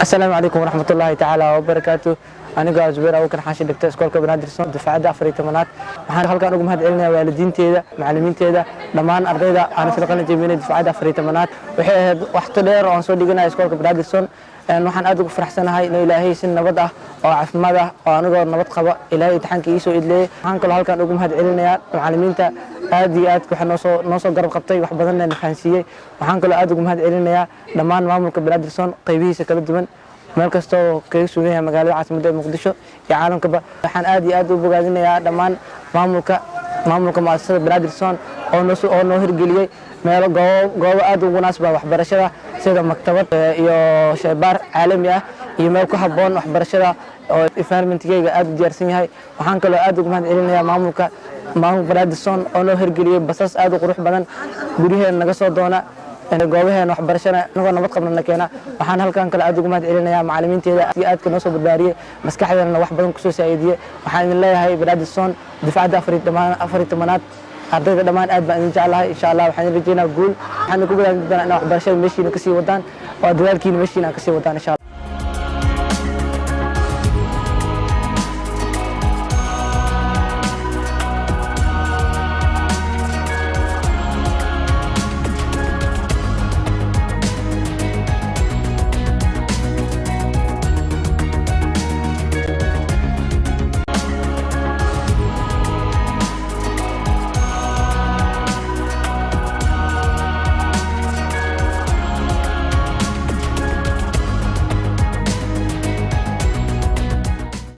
السلام عليكم ورحمة الله تعالى وبركاته. أنا زبير أبو بكر حاشي دكتور سكولك بنادرسون دفعة أفري تمانات. waxaan halkan ugu mahad celinaya waalidiinteeda macallimiinteeda dhammaan ardayda aan isla qalin jabinay difacada afar tamaanaad waxay ahayd waqti dheer oo aan soo dhiganay iskoolka Bradison waxaan aad ugu faraxsanahay in Ilaahay si nabad ah oo caafimaad ah oo anigoo nabad qaba Ilaahay imtixaanka ii soo idleeyay waxaan kaloo halkan ugu mahad celinaya macallimiinta aad iyo aad waxa noo soo garab qabtay wax badan aan fahansiiyay waxaan kaloo aad ugu mahad celinaya dhammaan maamulka Bradison qaybihiisa kala duwan meel kasta oo kaga sugan yahay magaalada caasimadda Muqdisho iyo caalamkaba waxaan aad iyo aad u bogaadinayaa dhammaan maamulka muasasada Bradison oo noo hirgeliyay meel goobo aad ugu munaasab ah waxbarashada sida maktabad iyo shaybaar caalami ah iyo meel ku habboon waxbarashada oo environment-kayga aad u diyaarsan yahay waxaan kaloo aad ugu mahad celinayaa maamulka Bradison oo noo hirgeliyay basas aad u qurux badan guryaheena naga soo doona goobaheena waxbarashada anagoo nabad qabna keena waxaan halkan kale aad ugu mahad celinayaa macallimiinteeda aadka noo soo badbaariyay maskaxdeena wax badan ku soo saacidiyay waxaan idin leeyahay Bradison difacada afar tamaanaad ardayda dhammaan aad baan idin jeclahay insha Allah waxaan rajaynayaa guul waxaan ku badbaadin doonaa waxbarashada meeshiina ka sii wadaan oo dadaalkiina meeshiina ka sii wadaan insha Allah.